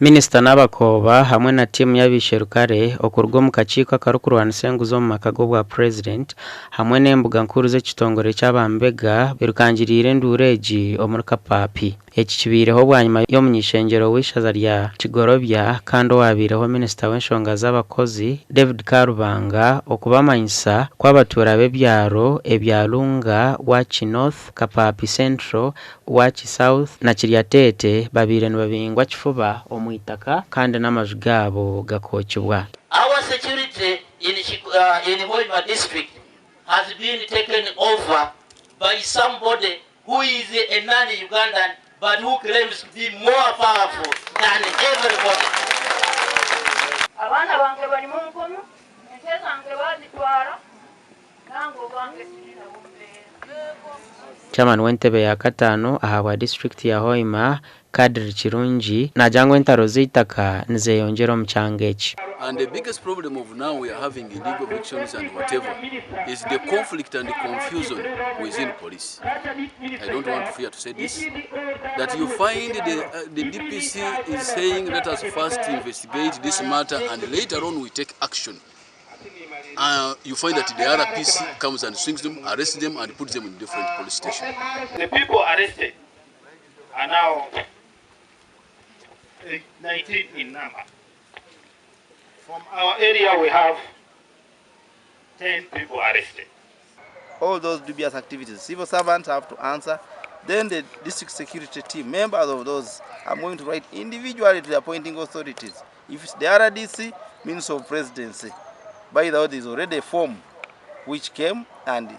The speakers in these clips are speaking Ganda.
Minisita Nabakooba hamwe na timu y'abisherukare okurwa mu kakiiko akarukurwana ensenguzo mu makago bwa president hamwe n'embuga nkuru z'ekitongore ky'abambega birukangirire endureegi omuri Kapapi. Eki kibiireho bwanyuma y'omunyishengero w'ishaza rya Kigorobya kandi owabiireho minisita w'enshonga z'abakozi David Karubanga okubamanyisa kw'abatuura b'ebyaro ebyalunga Wachi North, Kapapi Central, Wachi South na Kiryatete babiire nibabingwa kifuba omwitaka kandi n'amaju gaabo gakookibwa. Our security in Hoima district has been taken over by somebody who is a non-Ugandan but who claims to be more powerful than everybody. Abana bange bali mu nkono, ente zange bazitwala, nange bange sirina bumbeera. Chairman w'entebe ya kataano ahabwa district ya Hoima Kadri Kirungi najangwa entaro z'itaka nizeyongera omu kyanga eki. And the biggest problem of now we are having illegal evictions and whatever is the conflict and the confusion within police. I don't want to fear to say this, that you find the DPC is saying let us first investigate this matter and later on we take action. You find that the RPC comes and swings them, arrests them and puts them in different police stations. The people arrested are now 19 in number. From our area we have 10 people arrested. All those dubious activities, civil servants have to answer. Then the district security team, members of those, are going to write individually to the appointing authorities. If it's the RDC, Minister of Presidency. By the way, there is already a form which came, and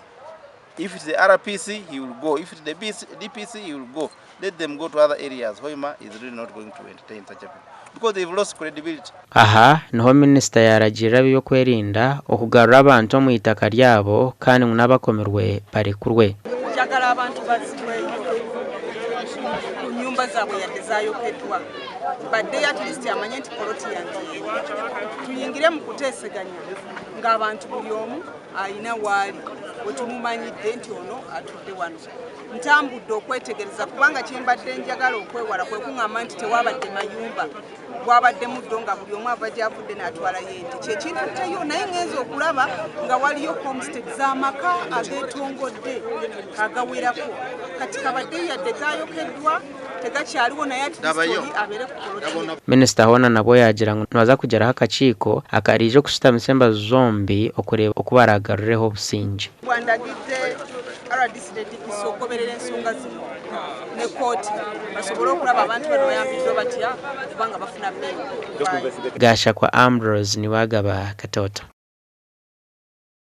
if it's the RPC, he will go. If it's the DPC, he will go. Let them go to other areas. Hoima is really not going to entertain such a people because they've lost credibility. Aha niho minisita yaragiira byokwerinda okugarura abantu omu itaka lyabo kandi n'abakomiirwe barekurwe. Njagala abantu bazibwe ku nyumba zaabwe yatezayokeddwa badde at least amanye nti poloti yange tuyingire mu kuteeseganya ng'abantu buli omu alina waali wetumumanyidde nti ono atudde wano. Ntambudde okwetegereza kubanga kyembadde njagala okwewala kwe kuŋŋamba nti tewabadde mayumba gwabadde muddo nga buli omu ava gy'avudde n'atwala yente kyekintutteyo naye ngenza okulaba nga waliyo homestead z'amaka ageetongodde agawerako kati kabadde yadde gayokeddwa tegakyaliwo naye ati distori abeere ku poloti. Minisita Hoima nabwo yagira ngu nibaza kugeraho akakiiko akariije okusitamisa embazo zombi okureeba okuba aragarurireho obusingi. Bwandagidde RDC ne DPC okugoberera ensonga zino ne kooti basobole okulaba abantu bano bayambiddwa batya kubanga bafuna bbeeyi. Gasha kwa Ambrose niwagaba Katoto.